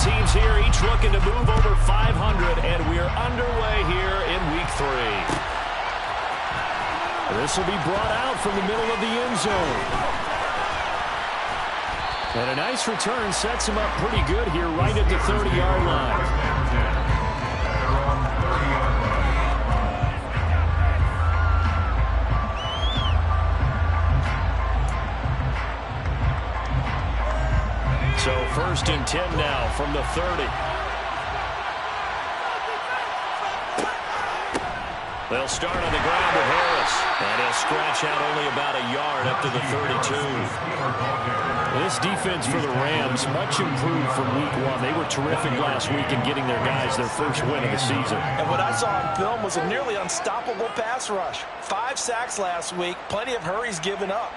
teams here, each looking to move over 500, and we're underway here in Week 3. This will be brought out from the middle of the end zone. And a nice return sets him up pretty good here right at the 30-yard line. So 1st and 10 now from the 30. They'll start on the ground with Harris. And he'll scratch out only about a yard up to the 32. This defense for the Rams, much improved from Week 1. They were terrific last week in getting their guys their first win of the season. And what I saw on film was a nearly unstoppable pass rush. 5 sacks last week, plenty of hurries given up.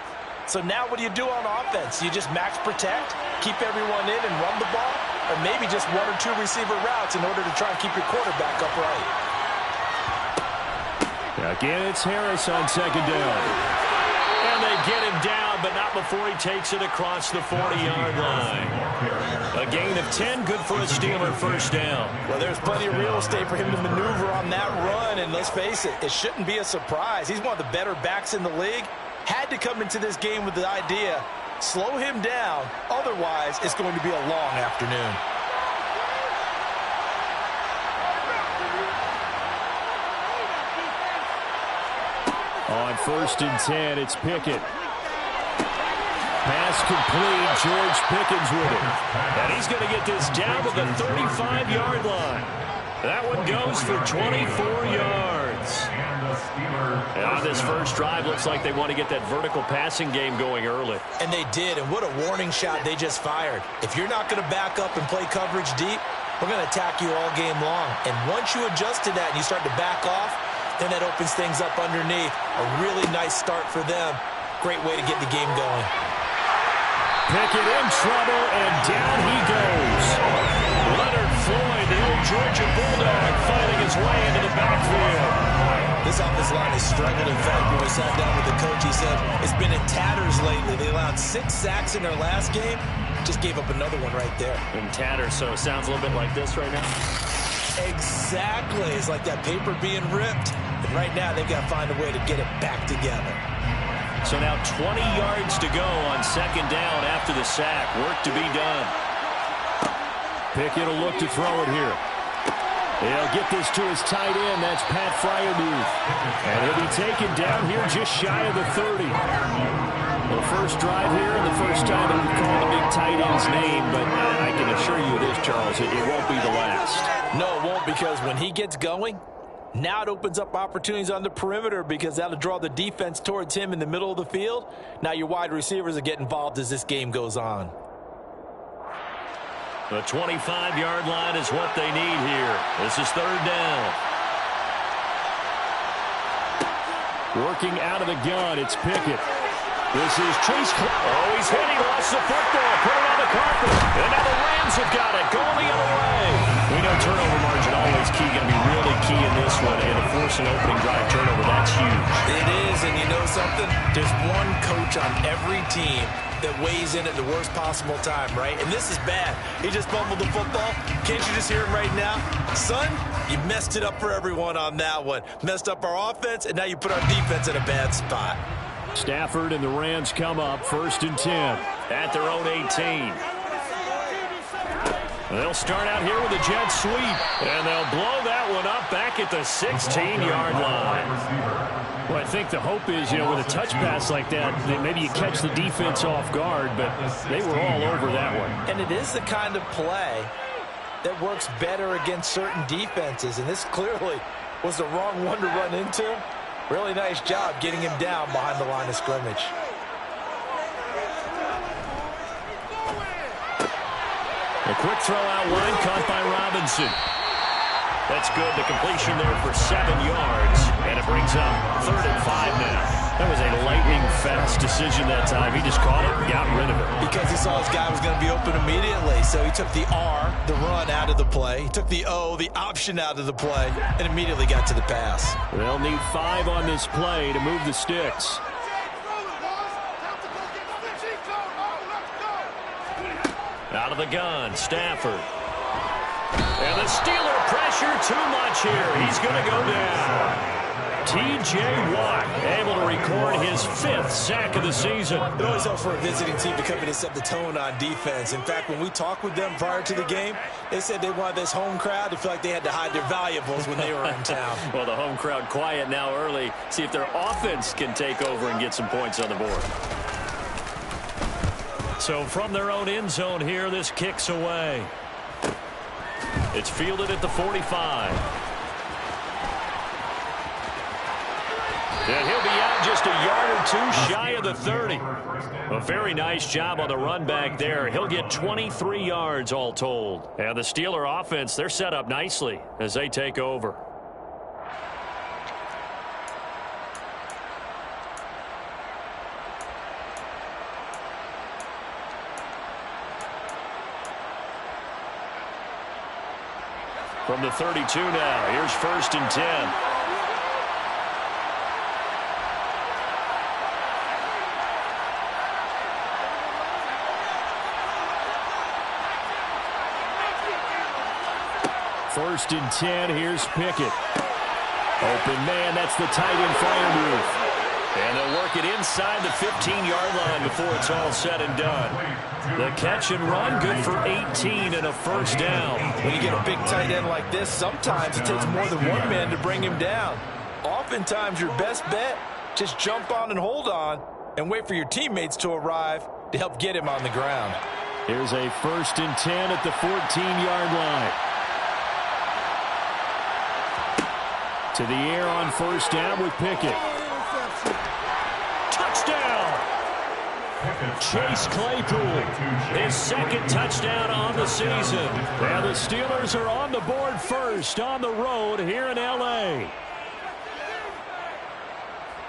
So now what do you do on offense? You just max protect, keep everyone in and run the ball, or maybe just 1 or 2 receiver routes in order to try and keep your quarterback upright. Again, it's Harris on 2nd down. And they get him down, but not before he takes it across the 40-yard line. A gain of 10, good for a Steeler 1st down. Well, there's plenty of real estate for him to maneuver on that run, and let's face it, it shouldn't be a surprise. He's one of the better backs in the league. Had to come into this game with the idea, slow him down, otherwise it's going to be a long afternoon. On 1st and 10, it's Pickett. Pass complete, George Pickens with it. And he's going to get this down to the 35-yard line. That one goes for 24 yards. And on this first drive, looks like they want to get that vertical passing game going early. And they did, and what a warning shot they just fired. If you're not going to back up and play coverage deep, we're going to attack you all game long. And once you adjust to that and you start to back off, then that opens things up underneath. A really nice start for them. Great way to get the game going. Pickett in trouble, and down he goes. Leonard Floyd, the old Georgia Bulldog, fighting his way into the backfield. This offensive line has struggled. In fact, when we sat down with the coach, he said it's been in tatters lately. They allowed 6 sacks in their last game. Just gave up another one right there. In tatters, so it sounds a little bit like this right now. Exactly. It's like that paper being ripped. And right now, they've got to find a way to get it back together. So now 20 yards to go on 2nd down after the sack. Work to be done. Pickett will look to throw it here. He'll get this to his tight end. That's Pat Freiermuth. And he'll be taken down here just shy of the 30. The first drive here and the first time that we've called a big tight end's name. But I can assure you this, Charles, it won't be the last. No, it won't, because when he gets going, now it opens up opportunities on the perimeter because that'll draw the defense towards him in the middle of the field. Now your wide receivers will get involved as this game goes on. The 25-yard line is what they need here. This is 3rd down. Working out of the gun, it's Pickett. This is Chase. Oh, he's hit. He lost the football. Put it on the carpet. And now the Rams have got it. Going the other way. We know turnover margin always key. Going to be really key in this one. And to force an opening drive turnover, that's huge. It is, and you know something? There's one coach on every team that weighs in at the worst possible time, right? And this is bad. He just fumbled the football. Can't you just hear him right now? Son, you messed it up for everyone on that one. Messed up our offense, and now you put our defense in a bad spot. Stafford and the Rams come up 1st and 10 at their own 18. They'll start out here with a jet sweep, and they'll blow that one up back at the 16-yard line. Well, I think the hope is, with a touch pass like that, that maybe you catch the defense off guard, but they were all over that one. And it is the kind of play that works better against certain defenses, and this clearly was the wrong one to run into. Really nice job getting him down behind the line of scrimmage. A quick throw out wide, caught by Robinson. That's good. The completion there for 7 yards, and it brings up 3rd and 5 now. That was a lightning-fast decision that time. He just caught it and got rid of it. Because he saw his guy was going to be open immediately. So he took the R, the run, out of the play. He took the O, the option, out of the play, and immediately got to the pass. They'll need 5 on this play to move the sticks. Out of the gun, Stafford. And the Steeler pressure too much here. He's going to go down. T.J. Watt able to record his 5th sack of the season. It always helps for a visiting team to come in and set the tone on defense. In fact, when we talked with them prior to the game, they said they wanted this home crowd to feel like they had to hide their valuables when they were in town. Well, the home crowd quiet now early. See if their offense can take over and get some points on the board. So from their own end zone here, this kicks away. It's fielded at the 45. And he'll be out just a yard or two shy of the 30. A very nice job on the run back there. He'll get 23 yards all told. And the Steeler offense, they're set up nicely as they take over. From the 32 now, here's 1st and 10. First and 10, here's Pickett. Open man, that's the tight end fire move. And they'll work it inside the 15-yard line before it's all said and done. The catch and run, good for 18 and a 1st down. When you get a big tight end like this, sometimes it takes more than one man to bring him down. Oftentimes, your best bet, just jump on and hold on and wait for your teammates to arrive to help get him on the ground. Here's a 1st and 10 at the 14-yard line. To the air on 1st down with Pickett. Touchdown! Chase Claypool, his 2nd touchdown on the season. And the Steelers are on the board first on the road here in L.A.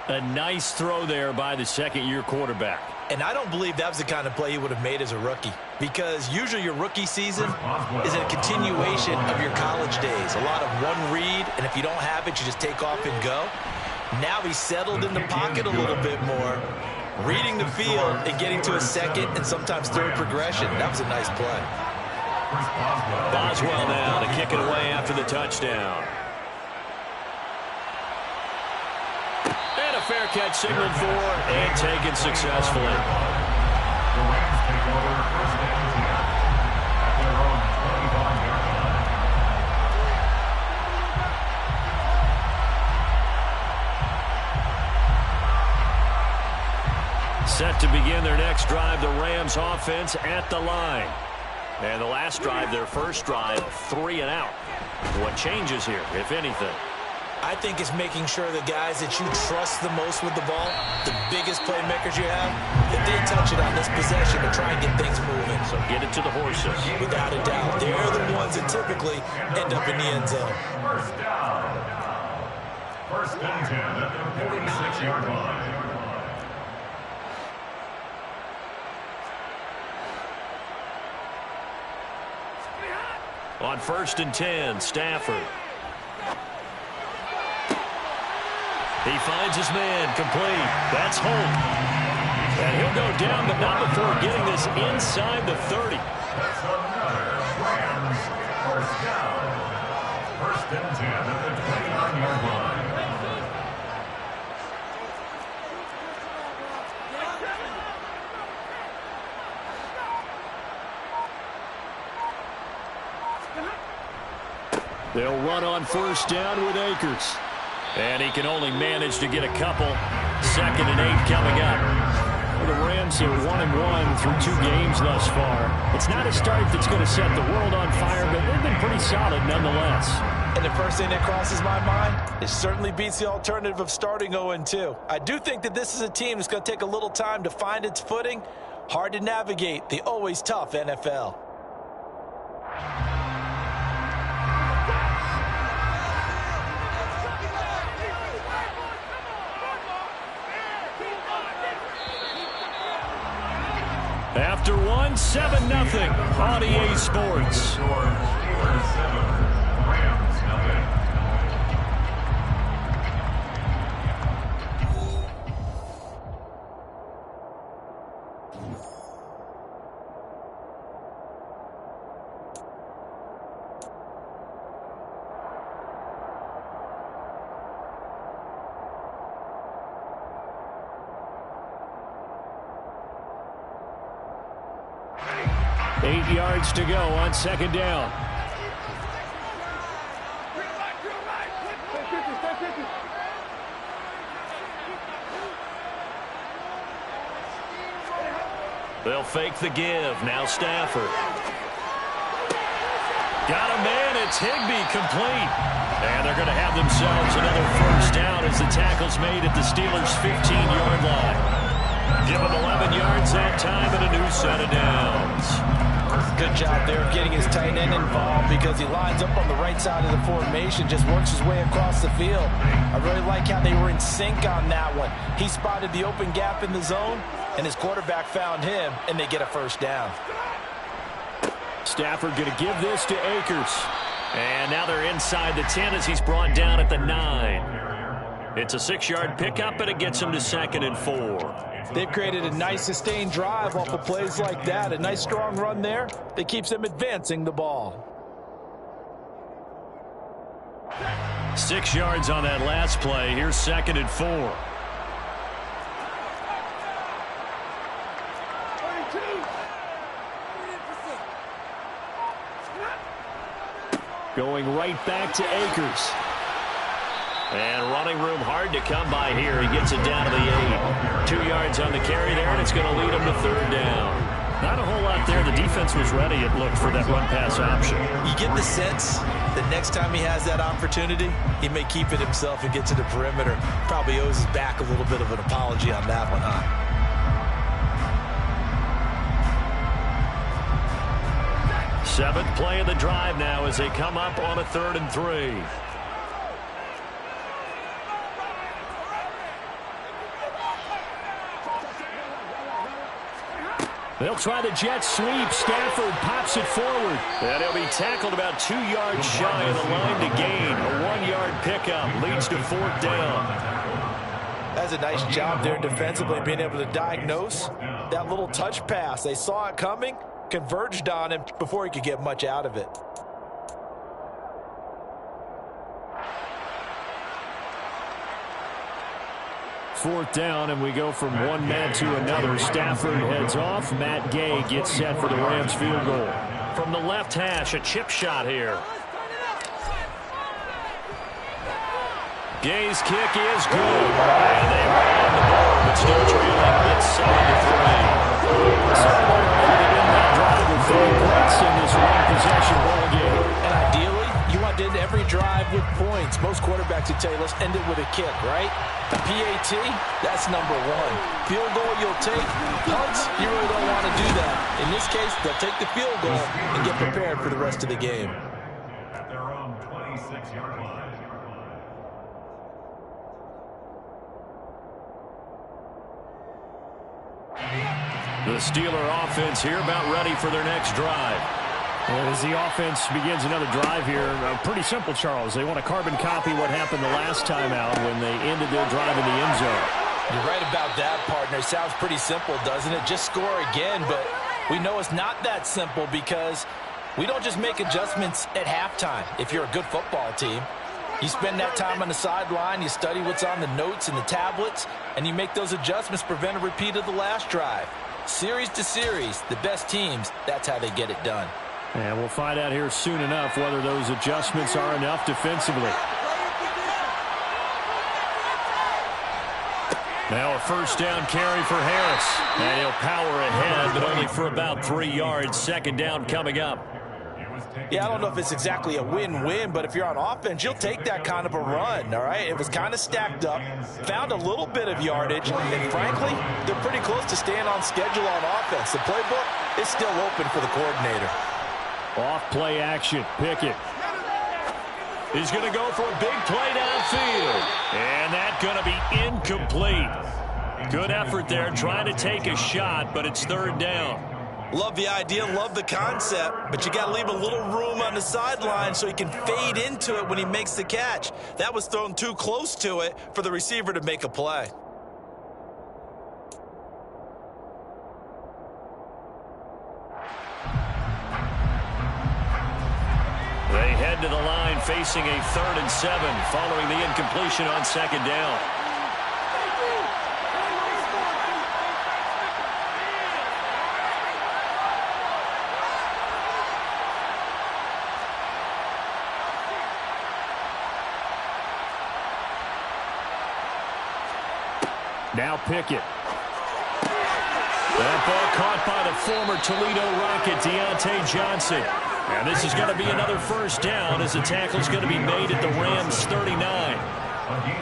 A nice throw there by the 2nd-year quarterback. And I don't believe that was the kind of play he would have made as a rookie, because usually your rookie season is a continuation of your college days. A lot of one read, and if you don't have it, you just take off and go. Now he's settled in the pocket a little bit more, reading the field and getting to a 2nd and sometimes 3rd progression. That was a nice play. Boswell now to kick it away after the touchdown. And a fair catch signaled for and taken successfully. The Rams take over 1st and 10 at their own 25-yard line. Set to begin their next drive, the Rams offense at the line. And the last drive, their first drive, 3 and out. What changes here, if anything? I think it's making sure the guys that you trust the most with the ball, the biggest playmakers you have, that they touch it on this possession to try and get things moving. So get it to the horses. Without a doubt. They're the ones that typically end up in the end zone. 1st down. 1st and 10 at the 46-yard line. On 1st and 10, Stafford. He finds his man, complete. That's Holt. And he'll go down, but not before getting this inside the 30. That's another Rams 1st down. 1st and 10 at the 29-yard line. They'll run on 1st down with Akers. And he can only manage to get a couple. 2nd and 8 coming up. Well, the Rams are 1-1 through 2 games thus far. It's not a start that's going to set the world on fire, but they've been pretty solid nonetheless. And the first thing that crosses my mind, it certainly beats the alternative of starting 0-2. I do think that this is a team that's going to take a little time to find its footing. Hard to navigate the always tough NFL. After one, 7-0 on EA Sports. Steelers 7, Rams 0. 8 yards to go on second down. They'll fake the give. Now Stafford. Got a man. It's Higbee, complete. And they're going to have themselves another first down as the tackle's made at the Steelers' 15-yard line. Give him 11 yards that time and a new set of downs. Good job there of getting his tight end involved because he lines up on the right side of the formation, just works his way across the field. I really like how they were in sync on that one. He spotted the open gap in the zone, and his quarterback found him, and they get a first down. Stafford going to give this to Akers. And now they're inside the 10 as he's brought down at the 9. It's a 6-yard pickup, and it gets him to 2nd and 4. They've created a nice sustained drive off of plays like that. A nice strong run there that keeps them advancing the ball. 6 yards on that last play. Here's 2nd and 4. Going right back to Akers. And running room hard to come by here. He gets it down to the 8. 2 yards on the carry there, and it's going to lead him to 3rd down. Not a whole lot there. The defense was ready, it looked, for that run-pass option. You get the sense that next time he has that opportunity, he may keep it himself and get to the perimeter. Probably owes his back a little bit of an apology on that one, huh? Seventh play of the drive now as they come up on a 3rd and 3. They'll try the jet sweep. Stafford pops it forward. And he'll be tackled about 2 yards shy of the line to gain. A 1-yard pickup leads to 4th down. That's a nice job there defensively, being able to diagnose that little touch pass. They saw it coming, converged on him before he could get much out of it. Fourth down, and we go from one man to another. Stafford heads off. Matt Gay gets set for the Rams field goal. From the left hash, a chip shot here. Gay's kick is good. And they ran the ball, but still trailing. It's 7-3. Somewhere in that drive with 3 points in this one-possession ball game. And ideally, you want to end every drive with points. Most quarterbacks would tell you, let's end it with a kick, right? A PAT, that's number 1. Field goal you'll take. Punts, you really don't want to do that. In this case, they'll take the field goal and get prepared for the rest of the game. At their own 26-yard line. The Steeler offense here about ready for their next drive. As the offense begins another drive here, pretty simple, Charles. They want to carbon copy what happened the last time out when they ended their drive in the end zone. You're right about that, partner. Sounds pretty simple, doesn't it? Just score again, but we know it's not that simple because we don't just make adjustments at halftime if you're a good football team. You spend that time on the sideline, you study what's on the notes and the tablets, and you make those adjustments, prevent a repeat of the last drive. Series to series, the best teams, that's how they get it done. And we'll find out here soon enough whether those adjustments are enough defensively. Now a first down carry for Harris. And he'll power ahead, but only for about 3 yards. Second down coming up. Yeah, I don't know if it's exactly a win-win, but if you're on offense, you'll take that kind of a run, all right? It was kind of stacked up, found a little bit of yardage, and frankly, they're pretty close to staying on schedule on offense. The playbook is still open for the coordinator. Off play action. Pickett. He's going to go for a big play downfield. And that's going to be incomplete. Good effort there trying to take a shot, but it's 3rd down. Love the idea, love the concept, but you got to leave a little room on the sideline so he can fade into it when he makes the catch. That was thrown too close to it for the receiver to make a play. They head to the line facing a 3rd and 7 following the incompletion on 2nd down. Now Pickett. That ball caught by the former Toledo Rocket, Deontay Johnson. And this is going to be another first down as the tackle's going to be made at the Rams' 39.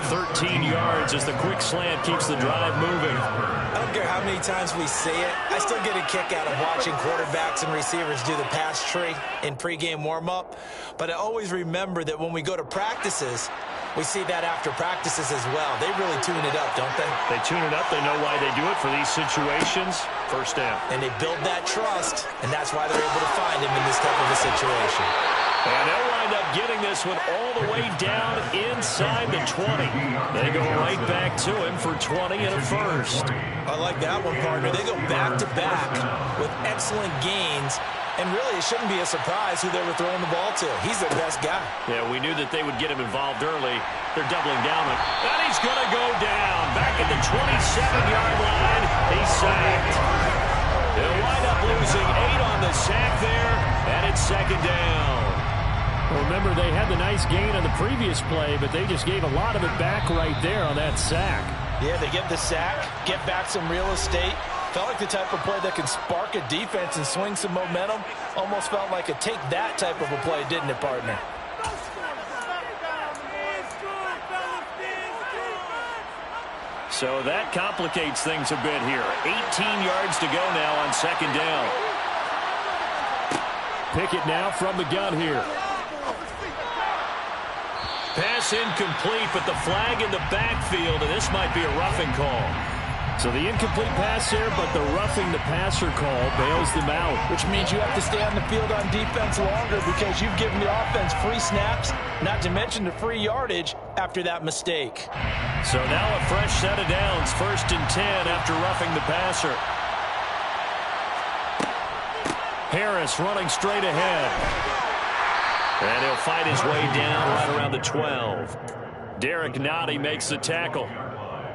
13 yards as the quick slant keeps the drive moving. I don't care how many times we say it, I still get a kick out of watching quarterbacks and receivers do the pass tree in pregame warm-up. But I always remember that when we go to practices, we see that after practices as well. They really tune it up, don't they? They tune it up. They know why they do it for these situations. First down. And they build that trust, and that's why they're able to find him in this type of a situation. And they'll wind up getting this one all the way down inside the 20. They go right back to him for 20 and a first. I like that one, partner. They go back-to-back with excellent gains. And really, it shouldn't be a surprise who they were throwing the ball to. He's their best guy. Yeah, we knew that they would get him involved early. They're doubling down. And he's going to go down. Back at the 27-yard line. He's sacked. They'll wind up losing 8 on the sack there. And it's second down. Well, remember, they had the nice gain on the previous play, but they just gave a lot of it back right there on that sack. Yeah, they get the sack, get back some real estate. Felt like the type of play that can spark a defense and swing some momentum. Almost felt like a take-that type of a play, didn't it, partner? So that complicates things a bit here. 18 yards to go now on second down. Pickett now from the gun here. Pass incomplete, but the flag in the backfield, and this might be a roughing call. So the incomplete pass there, but the roughing the passer call bails them out. Which means you have to stay on the field on defense longer because you've given the offense free snaps, not to mention the free yardage after that mistake. So now a fresh set of downs, 1st and 10 after roughing the passer. Harris running straight ahead. And he'll fight his way down right around the 12. Derek Nottie makes the tackle.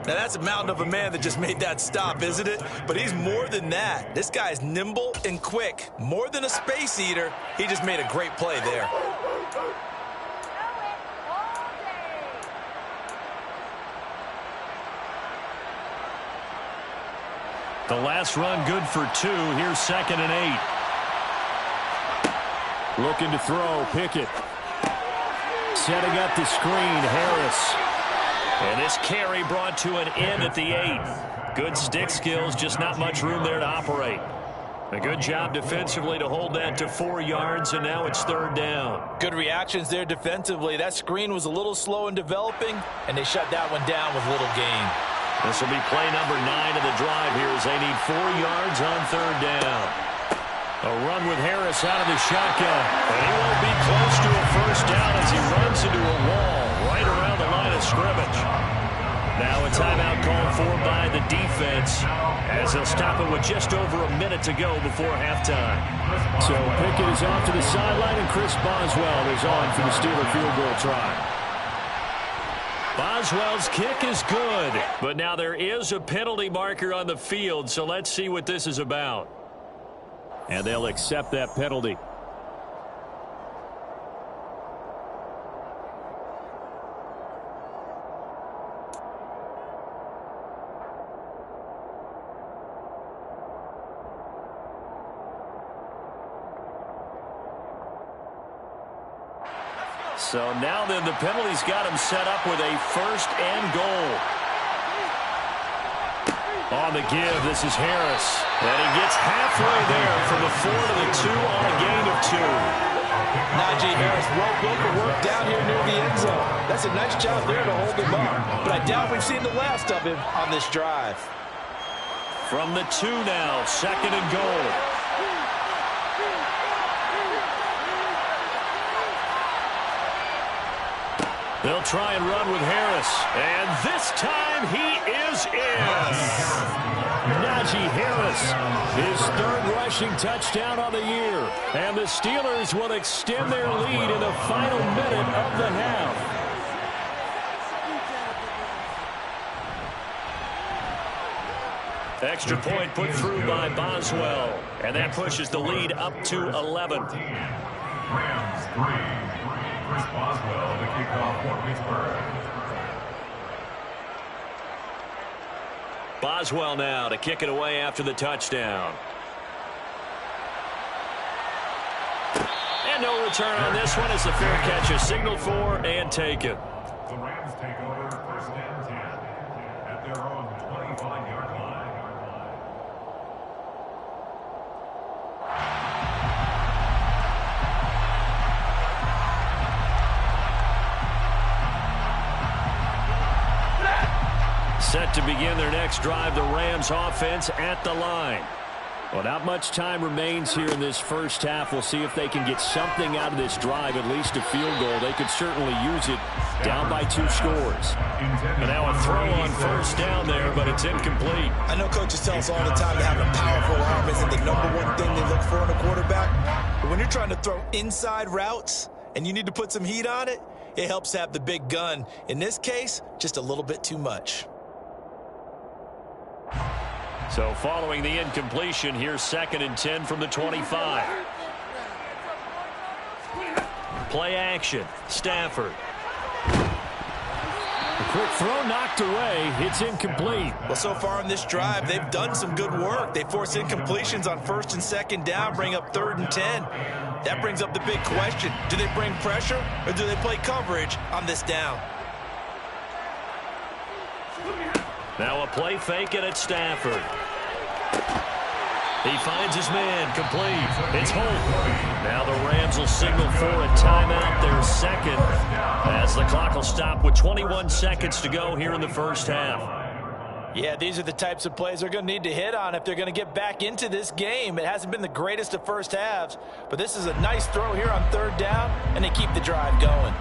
Now, that's a mountain of a man that just made that stop, isn't it? But he's more than that. This guy's nimble and quick. More than a space eater. He just made a great play there. The last run good for 2. Here's 2nd and 8. Looking to throw, Pickett. Setting up the screen, Harris. And this carry brought to an end at the 8. Good stick skills, just not much room there to operate. A good job defensively to hold that to 4 yards, and now it's 3rd down. Good reactions there defensively. That screen was a little slow in developing, and they shut that one down with little gain. This will be play number 9 of the drive here as they need 4 yards on 3rd down. A run with Harris out of the shotgun. And he won't be close to a first down as he runs into a wall right around the line of scrimmage. Now a timeout called for by the defense as they'll stop it with just over a minute to go before halftime. So Pickett is off to the sideline and Chris Boswell is on for the Steeler field goal try. Boswell's kick is good, but now there is a penalty marker on the field, so let's see what this is about. And they'll accept that penalty. So now then the penalty's got him set up with a 1st and goal. On the give, this is Harris. And he gets halfway there from the 4 to the 2 on a gain of 2. Najee Harris well built for work down here near the end zone. That's a nice job there to hold him up. But I doubt we've seen the last of him on this drive. From the 2 now, 2nd and goal. They'll try and run with Harris. And this time he is in. Najee Harris, his 3rd rushing touchdown on the year. And the Steelers will extend their lead in the final minute of the half. Extra point put through by Boswell. And that pushes the lead up to 11. Rams 3. Chris Boswell, the kickoff for Pittsburgh. Boswell now to kick it away after the touchdown. And no return on this one as the fair catch is signaled for and taken. The Rams take over 1st and 10 at their own 25-yard line. Set to begin their next drive, the Rams offense at the line. Well, not much time remains here in this first half. We'll see if they can get something out of this drive, at least a field goal. They could certainly use it down by 2 scores. And now a throw on 1st down there, but it's incomplete. I know coaches tell us all the time that having a powerful arm isn't the #1 thing they look for in a quarterback. But when you're trying to throw inside routes and you need to put some heat on it, it helps to have the big gun. In this case, just a little bit too much. So following the incompletion, here's 2nd and 10 from the 25. Play action. Stafford. A quick throw knocked away. It's incomplete. Well, so far in this drive, they've done some good work. They force incompletions on 1st and 2nd down, bring up 3rd and 10. That brings up the big question. Do they bring pressure or do they play coverage on this down? Now a play fake and it's Stafford. He finds his man, complete. It's Holt. Now the Rams will signal for a timeout, their 2nd, as the clock will stop with 21 seconds to go here in the first half. Yeah, these are the types of plays they're going to need to hit on if they're going to get back into this game. It hasn't been the greatest of first halves, but this is a nice throw here on 3rd down, and they keep the drive going.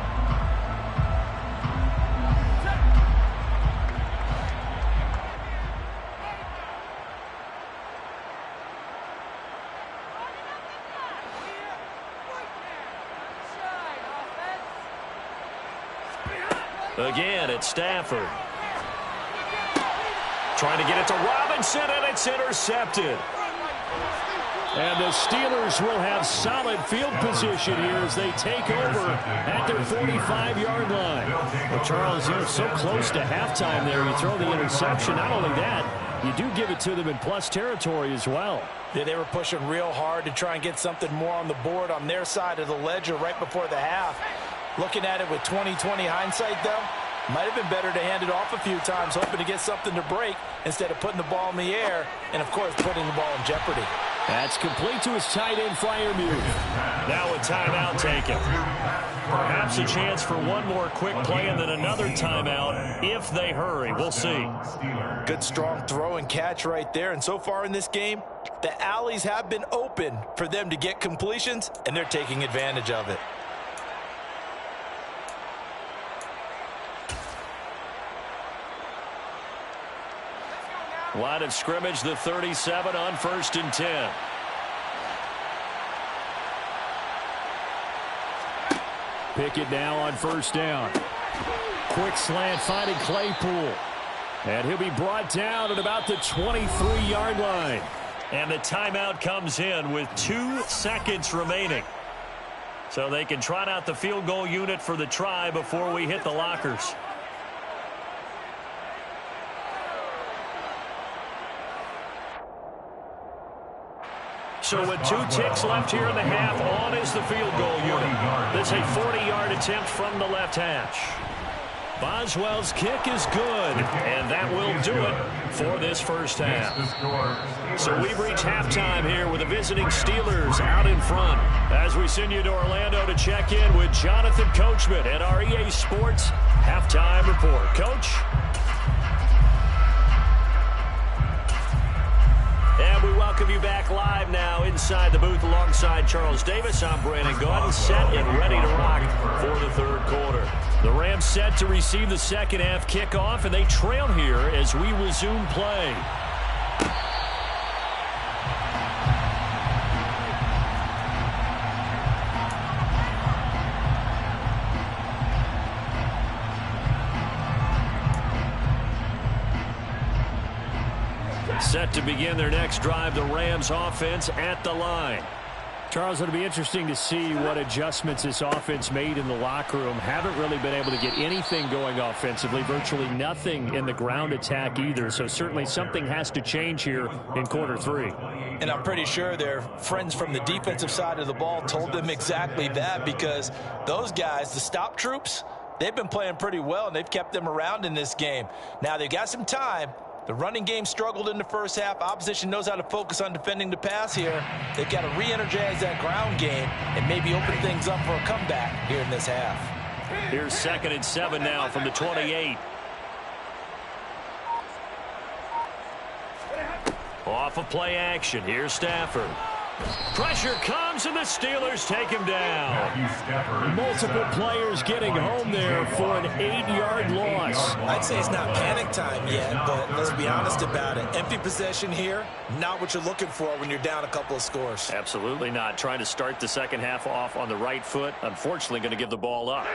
Again, it's Stafford. Trying to get it to Robinson, and it's intercepted. And the Steelers will have solid field position here as they take over at their 45-yard line. Well, Charles, you're so close to halftime there. You throw the interception. Not only that, you do give it to them in plus territory as well. Yeah, they were pushing real hard to try and get something more on the board on their side of the ledger right before the half. Looking at it with 20/20 hindsight, though, might have been better to hand it off a few times, hoping to get something to break instead of putting the ball in the air and, of course, putting the ball in jeopardy. That's complete to his tight end, Freiermuth. Now a timeout taken. Perhaps a chance for one more quick play and then another timeout if they hurry. We'll see. Good, strong throw and catch right there. And so far in this game, the alleys have been open for them to get completions, and they're taking advantage of it. Line of scrimmage, the 37 on 1st and 10. Pickett now on 1st down. Quick slant finding Claypool. And he'll be brought down at about the 23-yard line. And the timeout comes in with 2 seconds remaining. So they can trot out the field goal unit for the try before we hit the lockers. So with 2 ticks left here in the half, on is the field goal unit. That's a 40-yard attempt from the left hash. Boswell's kick is good, and that will do it for this first half. So we've reached halftime here with the visiting Steelers out in front. As we send you to Orlando to check in with Jonathan Coachman at our EA Sports Halftime Report. Coach? And we welcome you back live now inside the booth alongside Charles Davis. I'm Brandon Gaudin, set and ready to rock for the 3rd quarter. The Rams set to receive the second half kickoff, and they trail here as we resume play. Set to begin their next drive, the Rams offense at the line. Charles, it'll be interesting to see what adjustments this offense made in the locker room. Haven't really been able to get anything going offensively, virtually nothing in the ground attack either. So certainly something has to change here in quarter 3. And I'm pretty sure their friends from the defensive side of the ball told them exactly that, because those guys, the stop troops, they've been playing pretty well, and they've kept them around in this game. Now, they've got some time. The running game struggled in the first half. Opposition knows how to focus on defending the pass here. They've got to re-energize that ground game and maybe open things up for a comeback here in this half. Here's 2nd and 7 now from the 28. Off of play action. Here's Stafford. Pressure comes, and the Steelers take him down. Multiple players getting home there for an 8-yard loss. I'd say it's not panic time yet, but let's be honest about it. Empty possession here, not what you're looking for when you're down a couple of scores. Absolutely not. Trying to start the second half off on the right foot. Unfortunately, going to give the ball up.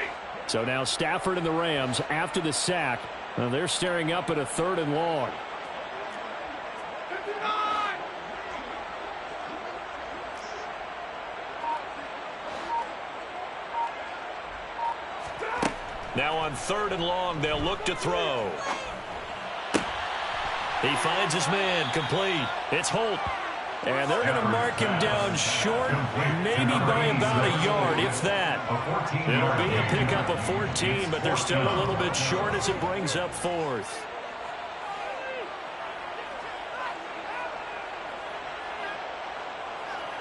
So now Stafford and the Rams, after the sack, they're staring up at a 3rd and long. Now on 3rd and long, they'll look to throw. He finds his man, complete. It's Holt. And they're going to mark him down short, maybe by about a yard, if that. It'll be a pickup of 14, but they're still a little bit short as it brings up 4th.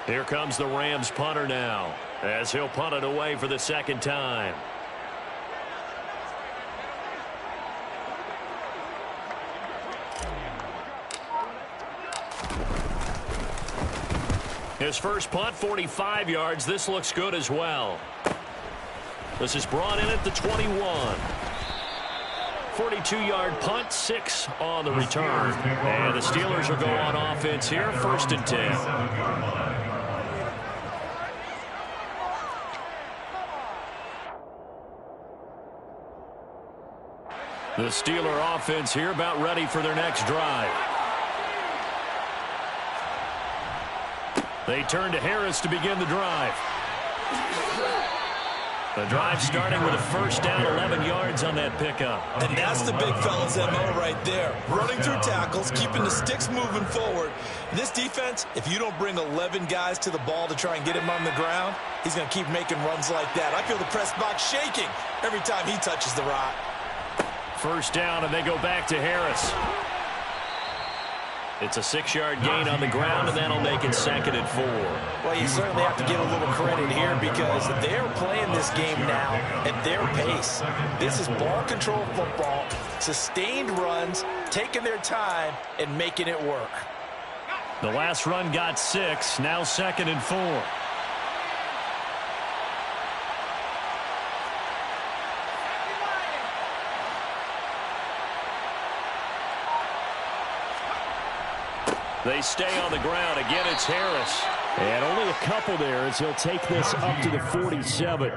Here comes the Rams punter now, as he'll punt it away for the 2nd time. His first punt, 45 yards. This looks good as well. This is brought in at the 21. 42-yard punt, 6 on the return. And the Steelers will go on offense here, 1st and 10. The Steeler offense here about ready for their next drive. They turn to Harris to begin the drive. The drive starting with a 1st down, 11 yards on that pickup. And that's the big fella's MO right there. Running through tackles, keeping the sticks moving forward. This defense, if you don't bring 11 guys to the ball to try and get him on the ground, he's going to keep making runs like that. I feel the press box shaking every time he touches the rock. 1st down, and they go back to Harris. It's a 6-yard gain on the ground, and that'll make it 2nd and 4. Well, you certainly have to give a little credit here, because they're playing this game now at their pace. This is ball control football, sustained runs, taking their time, and making it work. The last run got 6, now 2nd and 4. They stay on the ground. Again, it's Harris. And only a couple there as he'll take this up to the 47.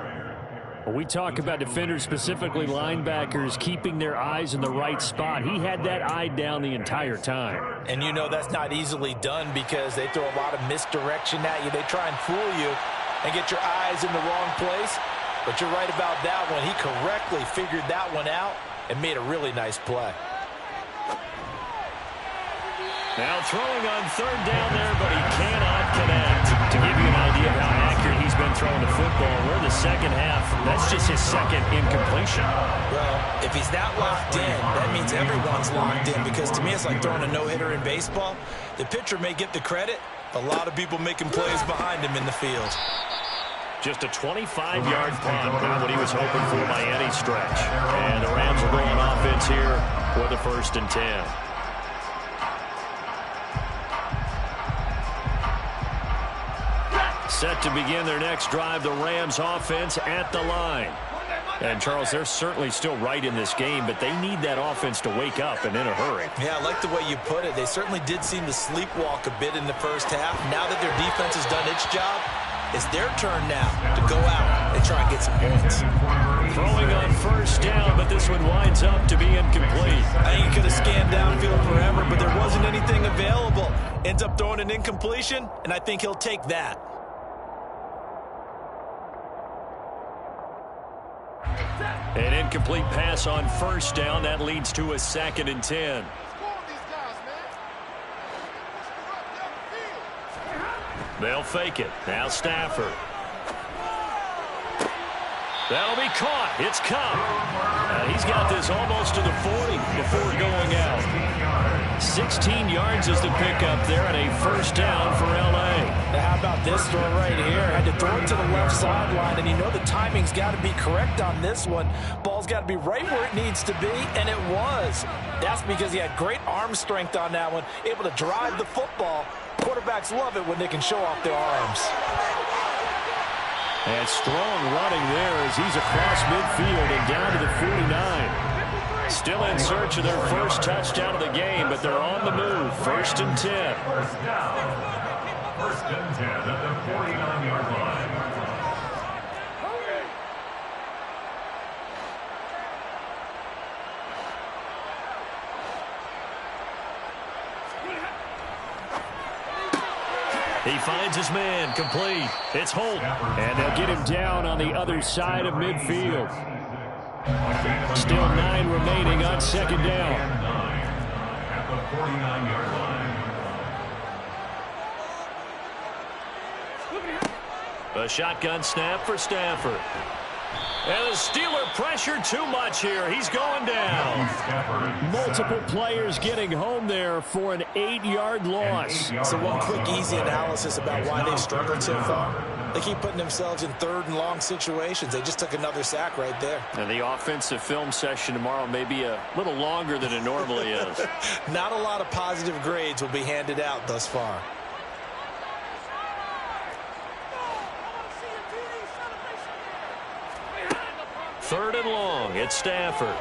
We talk about defenders, specifically linebackers, keeping their eyes in the right spot. He had that eye down the entire time. And you know that's not easily done, because they throw a lot of misdirection at you. They try and fool you and get your eyes in the wrong place. But you're right about that one. He correctly figured that one out and made a really nice play. Now throwing on 3rd down there, but he cannot connect. To give you an idea of how accurate he's been throwing the football, we're in the 2nd half. That's just his 2nd incompletion. Well, if he's that locked in, that means everyone's locked in, because to me it's like throwing a no-hitter in baseball. The pitcher may get the credit, a lot of people making plays behind him in the field. Just a 25-yard punt, not what he was hoping for by any stretch. And the Rams will go on offense here for the 1st and 10. Set to begin their next drive, the Rams offense at the line. And, Charles, they're certainly still right in this game, but they need that offense to wake up and in a hurry. Yeah, I like the way you put it. They certainly did seem to sleepwalk a bit in the first half. Now that their defense has done its job, it's their turn now to go out and try and get some points. Throwing on 1st down, but this one winds up to be incomplete. I think he could have scanned downfield forever, but there wasn't anything available. Ends up throwing an incompletion, and I think he'll take that. An incomplete pass on first down. That leads to a 2nd and 10. They'll fake it. Now Stafford. That'll be caught. It's Cup. He's got this almost to the 40 before going out. 16 yards is the pickup there and a first down for L.A. Now how about this throw right here? Had to throw it to the left sideline, and you know the timing's got to be correct on this one. Ball's got to be right where it needs to be, and it was. That's because he had great arm strength on that one, able to drive the football. Quarterbacks love it when they can show off their arms. And strong running there as he's across midfield and down to the 49. Still in search of their first touchdown of the game, but they're on the move. 1st and 10. First down. 1st and 10 at the 49-yard line. He finds his man, complete. It's Holt, and they'll get him down on the other side of midfield. Still 9 remaining on 2nd down. At the 49-yard line. A shotgun snap for Stafford. And the Steeler pressure too much here. He's going down. Multiple players getting home there for an 8-yard loss. So one quick, easy analysis about why they've struggled so far. They keep putting themselves in 3rd and long situations. They just took another sack right there. And the offensive film session tomorrow may be a little longer than it normally is. Not a lot of positive grades will be handed out thus far. Third and long. It's Stafford.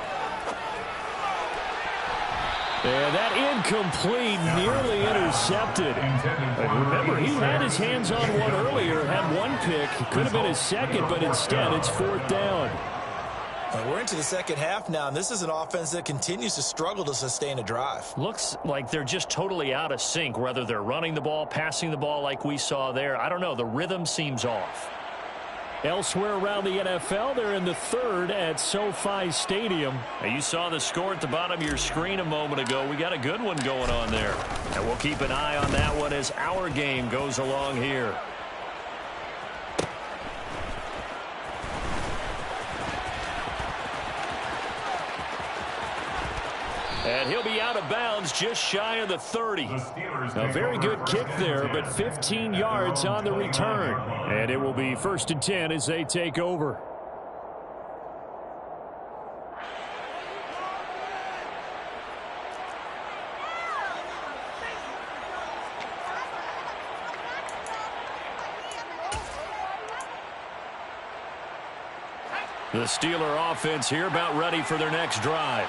And that incomplete, nearly intercepted. Remember, he had his hands on one earlier, had one pick. Could have been his second, but instead it's 4th down. We're into the second half now, and this is an offense that continues to struggle to sustain a drive. Looks like they're just totally out of sync, whether they're running the ball, passing the ball like we saw there. I don't know. The rhythm seems off. Elsewhere around the NFL, they're in the 3rd at SoFi Stadium. Now, you saw the score at the bottom of your screen a moment ago. We got a good one going on there. And we'll keep an eye on that one as our game goes along here. And he'll be out of bounds just shy of the 30. A very good kick there, but 15 yards on the return. And it will be 1st and 10 as they take over. The Steeler offense here about ready for their next drive.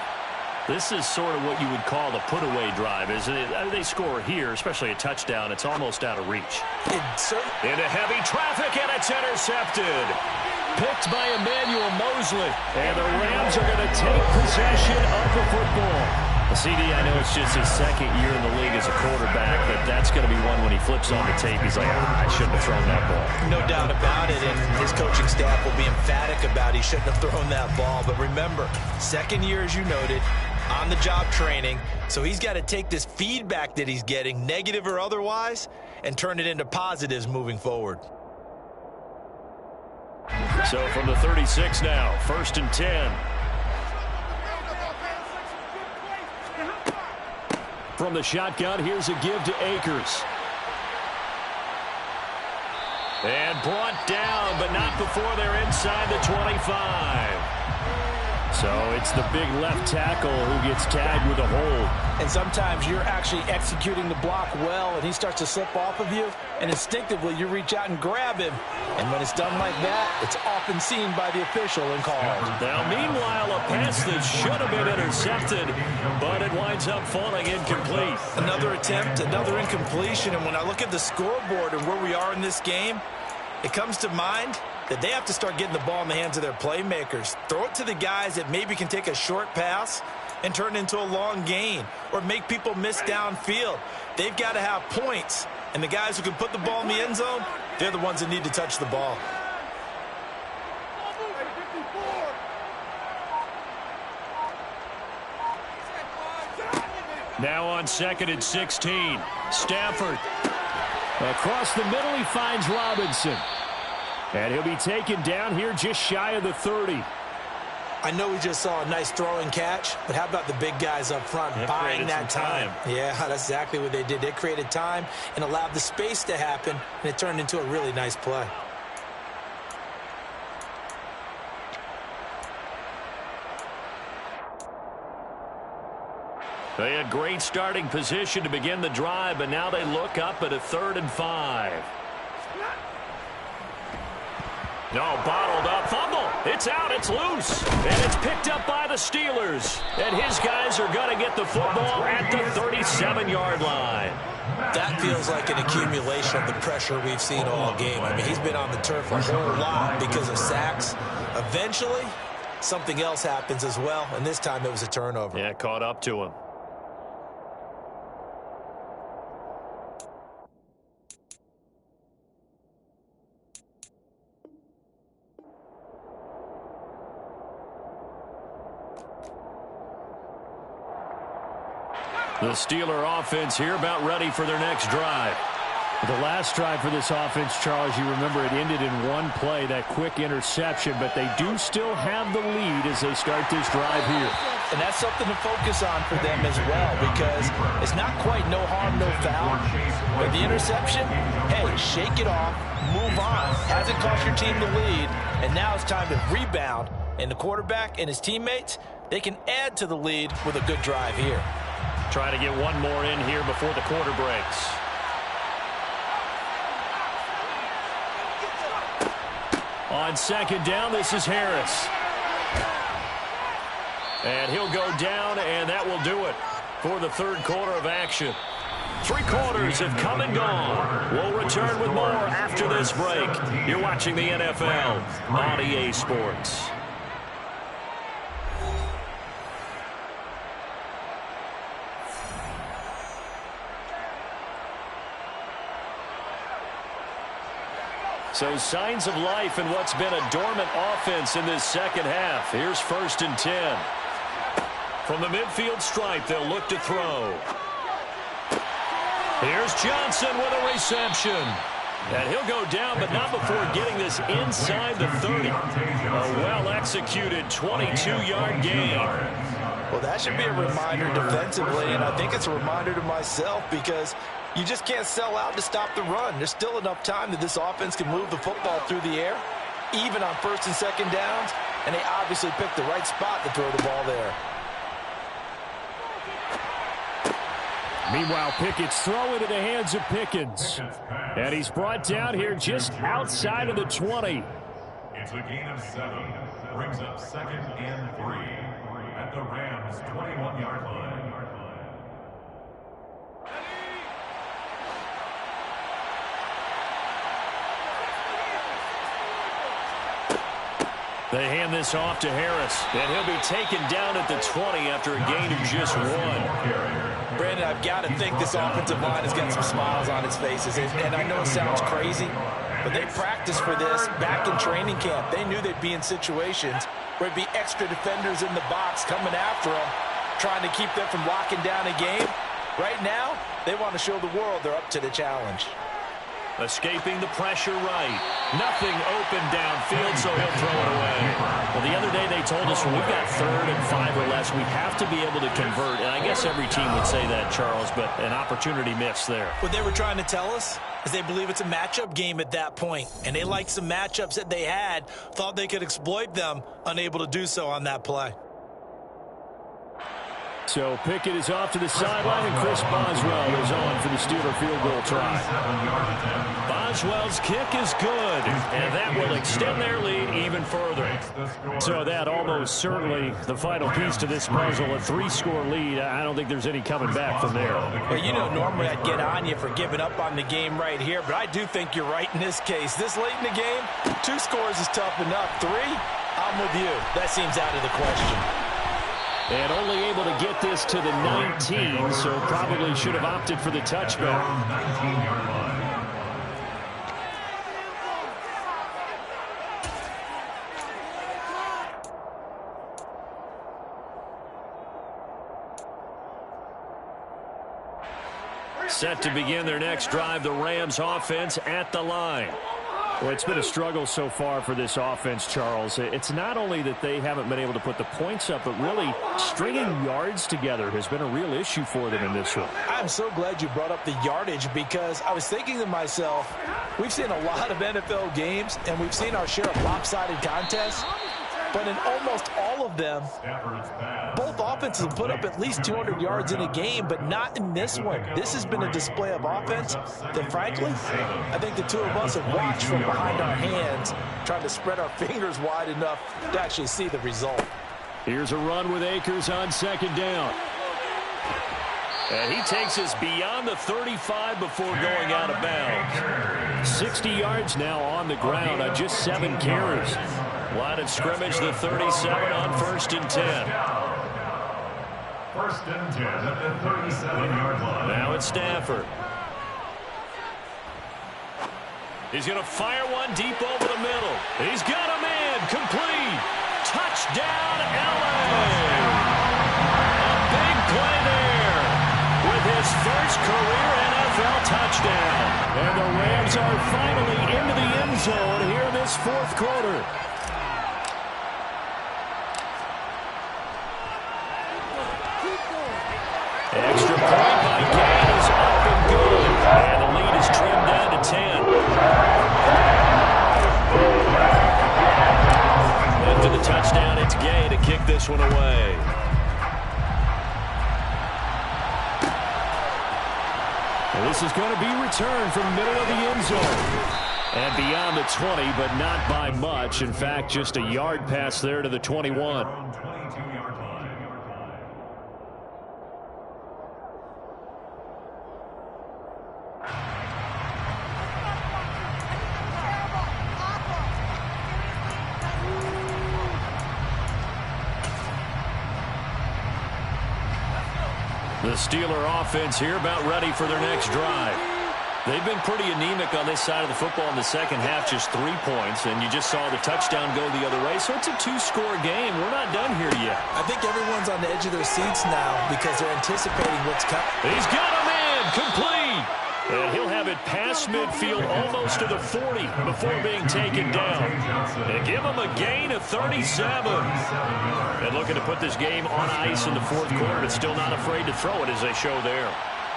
This is sort of what you would call the put-away drive, isn't it? They score here, especially a touchdown. It's almost out of reach. Into heavy traffic, and it's intercepted. Picked by Emmanuel Mosley. And the Rams are going to take possession of the football. CD, I know it's just his 2nd year in the league as a quarterback, but that's going to be one when he flips on the tape. He's like, I shouldn't have thrown that ball. No doubt about it, and his coaching staff will be emphatic about he shouldn't have thrown that ball. But remember, 2nd year, as you noted, on-the-job training, so he's got to take this feedback that he's getting, negative or otherwise, and turn it into positives moving forward. So from the 36 now, 1st and 10. From the shotgun, here's a give to Akers. And brought down, but not before they're inside the 25. So it's the big left tackle who gets tagged with a hold. And sometimes you're actually executing the block well, and he starts to slip off of you, and instinctively you reach out and grab him. And when it's done like that, it's often seen by the official and called. Now, meanwhile, a pass that should have been intercepted, but it winds up falling incomplete. Another attempt, another incompletion, and when I look at the scoreboard and where we are in this game, it comes to mind that they have to start getting the ball in the hands of their playmakers. Throw it to the guys that maybe can take a short pass and turn it into a long gain or make people miss downfield. They've got to have points, and the guys who can put the ball in the end zone, they're the ones that need to touch the ball. Now on 2nd and 16. Stafford. Across the middle, he finds Robinson. And he'll be taken down here just shy of the 30. I know we just saw a nice throwing catch, but how about the big guys up front buying that time? Yeah, that's exactly what they did. They created time and allowed the space to happen, and it turned into a really nice play. They had great starting position to begin the drive, but now they look up at a 3rd and 5. No, bottled up. Fumble. It's out. It's loose. And it's picked up by the Steelers. And his guys are going to get the football at the 37-yard line. That feels like an accumulation of the pressure we've seen all game. I mean, he's been on the turf a whole lot because of sacks. Eventually, something else happens as well, and this time it was a turnover. Yeah, caught up to him. The Steeler offense here about ready for their next drive. The last drive for this offense, Charles, you remember it ended in one play, that quick interception, but they do still have the lead as they start this drive here. And that's something to focus on for them as well, because it's not quite no harm, no foul. But the interception, hey, shake it off, move on. Hasn't cost your team the lead, and now it's time to rebound. And the quarterback and his teammates, they can add to the lead with a good drive here. Trying to get one more in here before the quarter breaks. On 2nd down, this is Harris. And he'll go down, and that will do it for the 3rd quarter of action. 3 quarters have come and gone. We'll return with more after this break. You're watching the NFL on EA Sports. So signs of life in what's been a dormant offense in this second half. Here's 1st and 10. From the midfield stripe, they'll look to throw. Here's Johnson with a reception. And he'll go down, but not before getting this inside the 30. A well-executed 22-yard gain. Well, that should be a reminder defensively, and I think it's a reminder to myself because you just can't sell out to stop the run. There's still enough time that this offense can move the football through the air, even on 1st and 2nd downs, and they obviously picked the right spot to throw the ball there. Meanwhile, Pickett's throw into the hands of Pickens. And he's brought down here just outside of the 20. It's a gain of 7. Brings up 2nd and 3 at the Rams' 21-yard line. They hand this off to Harris, and he'll be taken down at the 20 after a gain of just 1. Brandon, I've got to think this offensive line has got some smiles on its faces, and I know it sounds crazy, but they practiced for this back in training camp. They knew they'd be in situations where there'd be extra defenders in the box coming after them, trying to keep them from locking down a game. Right now, they want to show the world they're up to the challenge. Escaping the pressure right. Nothing open downfield, so he'll throw it away. Well, the other day they told us when we've got 3rd and 5 or less, we have to be able to convert. And I guess every team would say that, Charles, but an opportunity missed there. What they were trying to tell us is they believe it's a matchup game at that point. And they liked some matchups that they had, thought they could exploit them, unable to do so on that play. So Pickett is off to the sideline, and Chris Boswell is on for the Steeler field goal try. Boswell's kick is good, and that will extend their lead even further. So that almost certainly the final piece to this puzzle, a 3-score lead. I don't think there's any coming back from there. Well, you know, normally I'd get on you for giving up on the game right here, but I do think you're right in this case. This late in the game, 2 scores is tough enough. 3, I'm with you. That seems out of the question. And only able to get this to the 19, so probably should have opted for the touchback. Set to begin their next drive, the Rams offense at the line. Well, it's been a struggle so far for this offense, Charles. It's not only that they haven't been able to put the points up, but really stringing yards together has been a real issue for them in this one. I'm so glad you brought up the yardage, because I was thinking to myself, we've seen a lot of NFL games, and we've seen our share of lopsided contests. But in almost all of them, both offenses have put up at least 200 yards in a game, but not in this one. This has been a display of offense that, frankly, I think the two of us have watched from behind our hands, trying to spread our fingers wide enough to actually see the result. Here's a run with Akers on second down. And he takes us beyond the 35 before going out of bounds. 60 yards now on the ground on just 7 carries. Line of scrimmage, the 37 on 1st and 10. 1st and 10 at the 37-yard line. Now it's Stafford. He's going to fire one deep over the middle. He's got a man, complete. Touchdown, LA. A big play there with his first career NFL touchdown. And the Rams are finally into the end zone here in this 4th quarter. Extra point by Gay is up and good. And the lead is trimmed down to 10. After the touchdown, it's Gay to kick this one away. And this is going to be returned from the middle of the end zone. And beyond the 20, but not by much. In fact, just a yard pass there to the 21. The Steeler offense here about ready for their next drive. They've been pretty anemic on this side of the football in the second half, just 3 points, and you just saw the touchdown go the other way, so it's a 2-score game. We're not done here yet. I think everyone's on the edge of their seats now because they're anticipating what's coming. He's got a man, complete. And he'll have it past midfield almost to the 40 before being taken down. And give him a gain of 37. And looking to put this game on ice in the 4th quarter, but still not afraid to throw it as they show there.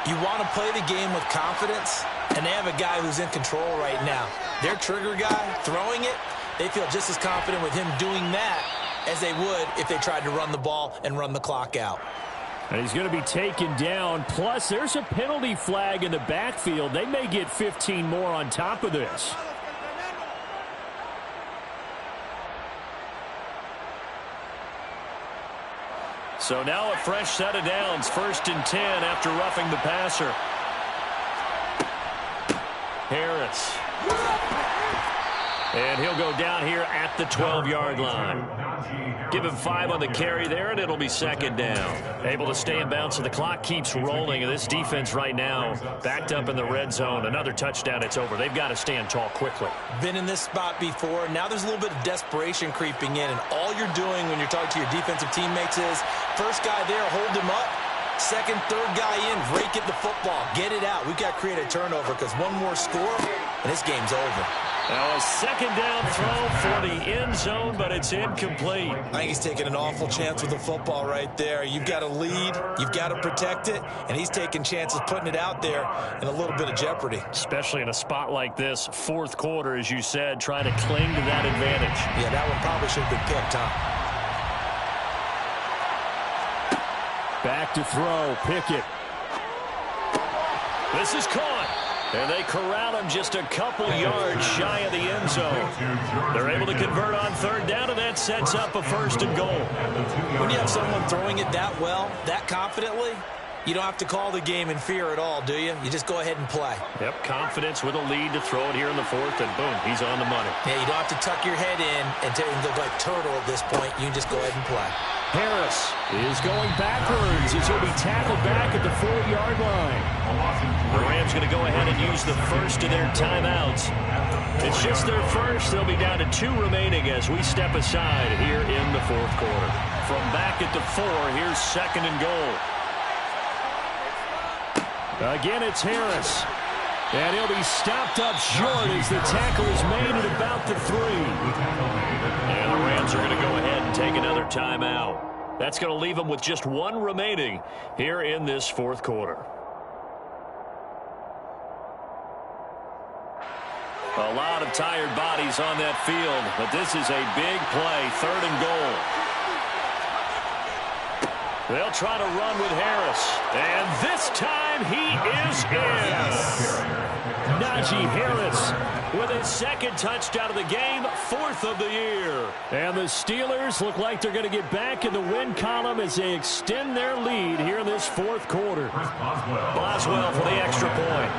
You want to play the game with confidence, and they have a guy who's in control right now. Their trigger guy throwing it, they feel just as confident with him doing that as they would if they tried to run the ball and run the clock out. And he's going to be taken down. Plus, there's a penalty flag in the backfield. They may get 15 more on top of this. So now a fresh set of downs. 1st and 10 after roughing the passer. Harris. And he'll go down here at the 12-yard line. Give him 5 on the carry there, and it'll be 2nd down. Able to stay in bounds, so the clock keeps rolling. And this defense right now backed up in the red zone. Another touchdown, it's over. They've got to stand tall quickly. Been in this spot before. Now there's a little bit of desperation creeping in. And all you're doing when you're talking to your defensive teammates is, first guy there, hold him up. Second, third guy in, rake at the football. Get it out. We've got to create a turnover because one more score, and this game's over. Now a 2nd down throw for the end zone, but it's incomplete. I think he's taking an awful chance with the football right there. You've got to lead, you've got to protect it, and he's taking chances putting it out there in a little bit of jeopardy. Especially in a spot like this, 4th quarter, as you said, trying to cling to that advantage. Yeah, that one probably should have been picked, huh? Back to throw, Pickett. This is caught. And they corral him just a couple yards shy of the end zone. They're able to convert on 3rd down, and that sets up a 1st and goal. When you have someone throwing it that well, that confidently, you don't have to call the game in fear at all, do you? You just go ahead and play. Yep, confidence with a lead to throw it here in the 4th, and boom, he's on the money. Yeah, you don't have to tuck your head in and look like turtle at this point. You can just go ahead and play. Harris is going backwards as he'll be tackled back at the 4-yard line. The Rams going to go ahead and use the first of their timeouts. It's just their first. They'll be down to 2 remaining as we step aside here in the 4th quarter. From back at the 4, here's 2nd and goal. Again, it's Harris. And he'll be stopped up short as the tackle is made at about the 3. And the Rams are going to go ahead and take another timeout. That's going to leave them with just 1 remaining here in this fourth quarter. A lot of tired bodies on that field, but this is a big play, 3rd and goal. They'll try to run with Harris, and this time he is in. Najee Harris with his 2nd touchdown of the game, 4th of the year. And the Steelers look like they're going to get back in the win column as they extend their lead here in this fourth quarter. Boswell for the extra point.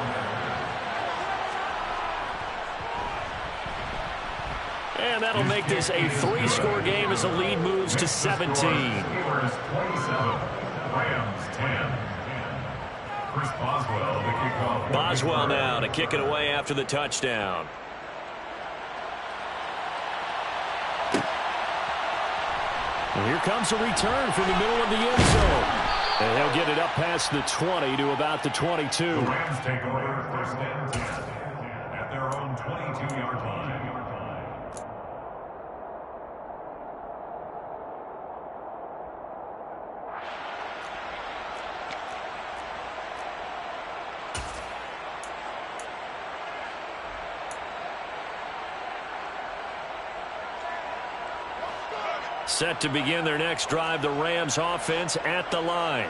And that'll make this a 3-score game as the lead moves to 17. Steelers 27, Rams 10. Chris Boswell, the kickoff. Boswell now to kick it away after the touchdown. And here comes a return from the middle of the end zone. And he'll get it up past the 20 to about the 22. The Rams take over 1st and 10 at their own 22-yard line. Set to begin their next drive, the Rams offense at the line.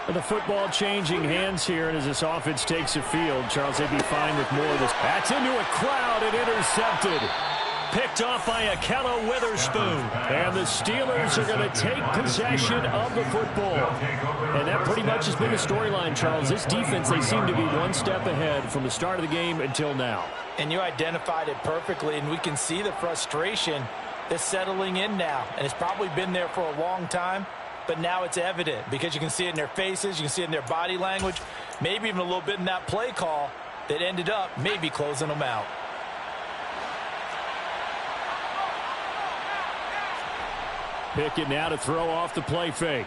The football changing hands here, and as this offense takes the field, Charles, they'd be fine with more of this. That's into a crowd and intercepted. Picked off by Akello Witherspoon. And the Steelers are going to take possession of the football. And that pretty much has been the storyline, Charles. This defense, they seem to be one step ahead from the start of the game until now. And you identified it perfectly, and we can see the frustration that's settling in now. And it's probably been there for a long time, but now it's evident because you can see it in their faces, you can see it in their body language, maybe even a little bit in that play call that ended up maybe closing them out. Pickett now to throw off the play fake.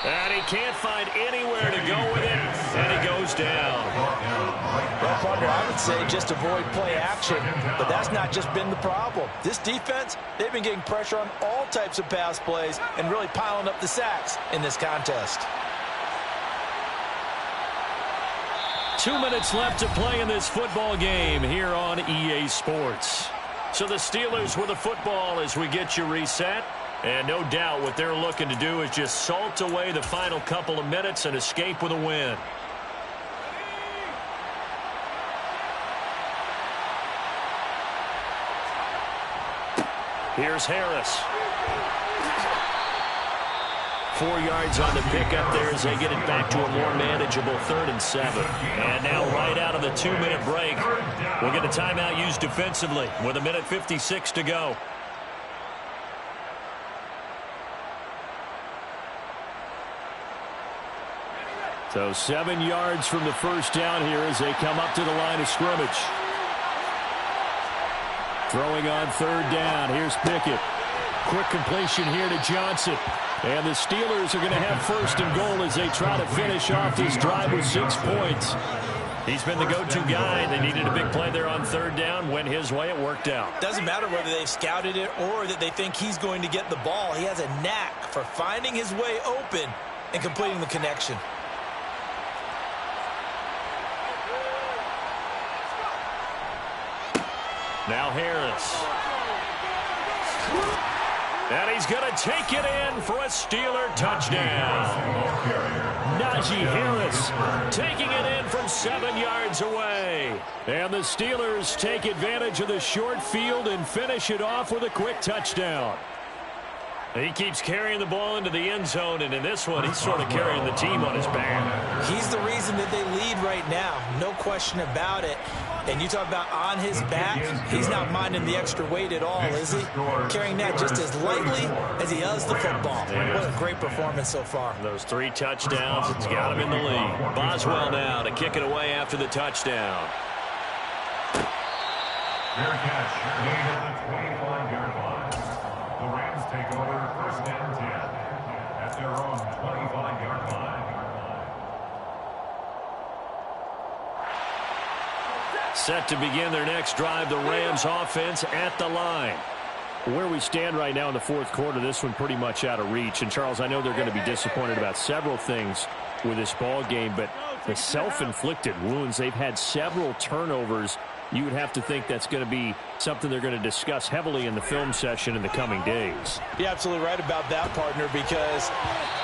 And he can't find anywhere to go with it, and he goes down. Well, partner, I would say just avoid play action, but that's not just been the problem. This defense, they've been getting pressure on all types of pass plays and really piling up the sacks in this contest. 2 minutes left to play in this football game here on EA Sports. So the Steelers with the football as we get you reset. And no doubt what they're looking to do is just salt away the final couple of minutes and escape with a win. Here's Harris. 4 yards on the pickup there as they get it back to a more manageable 3rd and 7. And now right out of the 2-minute break, we'll get a timeout used defensively with 1:56 to go. So 7 yards from the first down here as they come up to the line of scrimmage. Throwing on 3rd down. Here's Pickett. Quick completion here to Johnson. And the Steelers are going to have 1st and goal as they try to finish off this drive with 6 points. He's been the go-to guy. They needed a big play there on 3rd down. Went his way. It worked out. Doesn't matter whether they've scouted it or that they think he's going to get the ball. He has a knack for finding his way open and completing the connection. Now Harris. And he's going to take it in for a Steeler touchdown. Najee Harris taking it in from 7 yards away. And the Steelers take advantage of the short field and finish it off with a quick touchdown. He keeps carrying the ball into the end zone, and in this one, he's sort of carrying the team on his back. He's the reason that they lead right now. No question about it. And you talk about on his back, he's not minding the extra weight at all, is he? Carrying that just as lightly as he does the football. What a great performance so far. Those 3 touchdowns, it's got him in the lead. Boswell now to kick it away after the touchdown. Fair catch made at the 25-yard line. The Rams take over 1st and 10 at at their own 25-yard line. Set to begin their next drive, the Rams offense at the line. Where we stand right now in the fourth quarter, this one pretty much out of reach. And, Charles, I know they're going to be disappointed about several things with this ball game, but the self-inflicted wounds, they've had several turnovers. You would have to think that's going to be something they're going to discuss heavily in the film session in the coming days. You're absolutely right about that, partner, because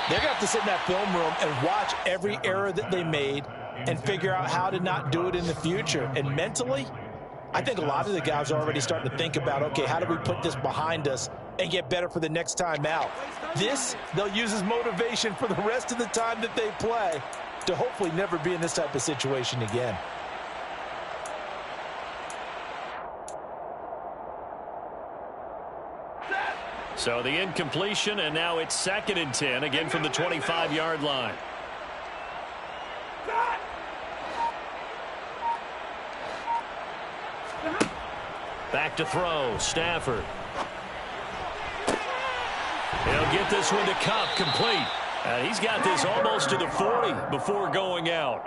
they're going to have to sit in that film room and watch every error that they made and figure out how to not do it in the future. And mentally, I think a lot of the guys are already starting to think about, okay, how do we put this behind us and get better for the next time out? This, they'll use as motivation for the rest of the time that they play to hopefully never be in this type of situation again. So the incompletion, and now it's 2nd and 10, again from the 25-yard line. Back to throw, Stafford. He'll get this one to Kupp, complete. And he's got this almost to the 40 before going out.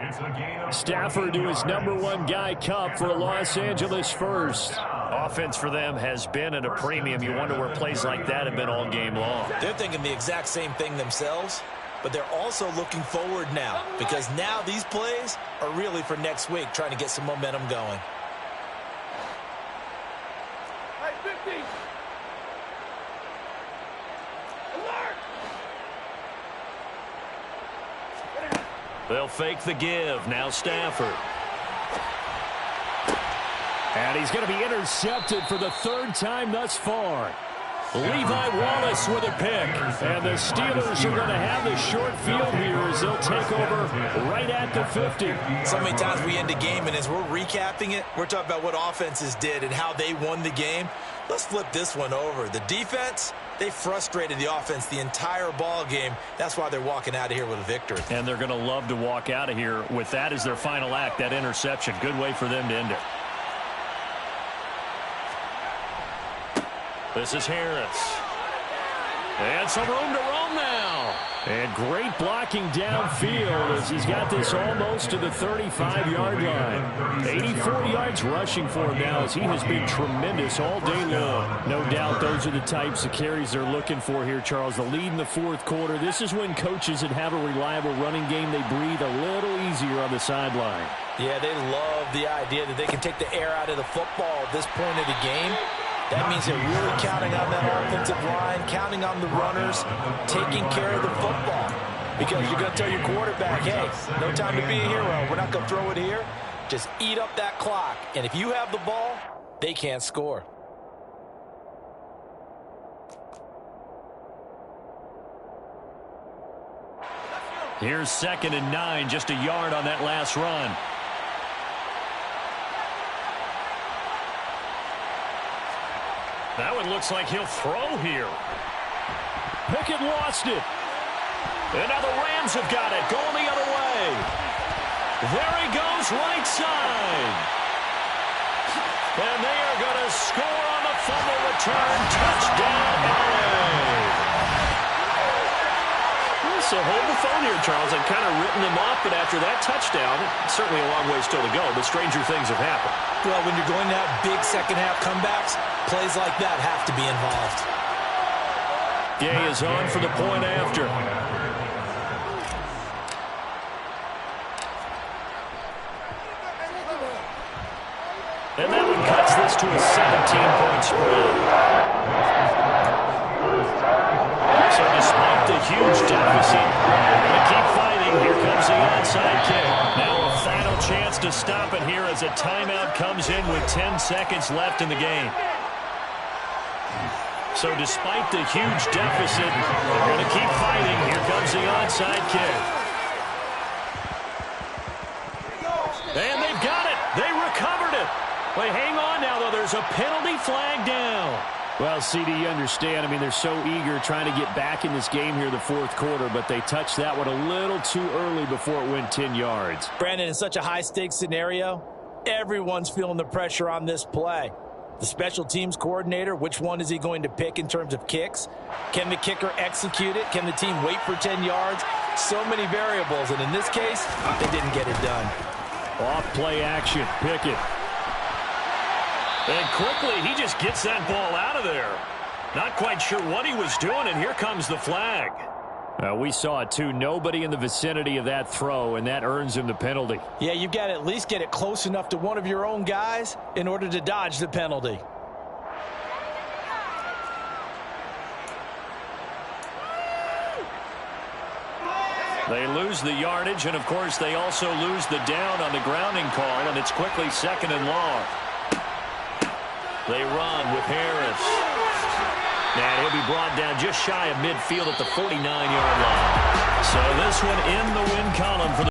Stafford to his #1 guy, Kupp, for a Los Angeles first. Offense for them has been at a premium. You wonder where plays like that have been all game long. They're thinking the exact same thing themselves, but they're also looking forward now, because now these plays are really for next week, trying to get some momentum going. They'll fake the give. Now Stafford. And he's going to be intercepted for the 3rd time thus far. Levi Wallace with a pick. And the Steelers are going to have the short field here as they'll take over right at the 50. So many times we end a game, and as we're recapping it, we're talking about what offenses did and how they won the game. Let's flip this one over. The defense, they frustrated the offense the entire ball game. That's why they're walking out of here with a victory. And they're going to love to walk out of here with that as their final act, that interception. Good way for them to end it. This is Harris. And some room to roam now. And great blocking downfield as he's got this almost to the 35-yard line. 84 yards rushing for him now as he has been tremendous all day long. No doubt those are the types of carries they're looking for here, Charles. The lead in the fourth quarter. This is when coaches that have a reliable running game, they breathe a little easier on the sideline. Yeah, they love the idea that they can take the air out of the football at this point of the game. That means they're really counting on that offensive line, counting on the runners, taking care of the football. Because you're going to tell your quarterback, hey, no time to be a hero. We're not going to throw it here. Just eat up that clock. And if you have the ball, they can't score. Here's 2nd and 9, just a yard on that last run. That one looks like he'll throw here. Pickett lost it. And now the Rams have got it, going the other way. There he goes, right side. And they are going to score on the fumble return. Touchdown, LA. So hold the phone here, Charles. I've kind of written them off, but after that touchdown, certainly a long way still to go, but stranger things have happened. Well, when you're going to have big second-half comebacks, plays like that have to be involved. Gay is on for the point after. And that one cuts this to a 17-point spread. So despite the huge deficit, they're going to keep fighting. Here comes the onside kick. Now a final chance to stop it here as a timeout comes in with 10 seconds left in the game. So despite the huge deficit, they're going to keep fighting. Here comes the onside kick. And they've got it. They recovered it. Wait, hang on now, though. There's a penalty flag down. Well, CD, you understand. I mean, they're so eager trying to get back in this game here in the fourth quarter, but they touched that one a little too early before it went 10 yards. Brandon, in such a high-stakes scenario, everyone's feeling the pressure on this play. The special teams coordinator, which one is he going to pick in terms of kicks? Can the kicker execute it? Can the team wait for 10 yards? So many variables, and in this case, they didn't get it done. Off play action, Pickett. And quickly, he just gets that ball out of there. Not quite sure what he was doing, and here comes the flag. We saw it too. Nobody in the vicinity of that throw, and that earns him the penalty. Yeah, you've got to at least get it close enough to one of your own guys in order to dodge the penalty. They lose the yardage, and of course they also lose the down on the grounding call, and it's quickly 2nd and long. They run with Harris. And he'll be brought down just shy of midfield at the 49-yard line. So this one in the win column for the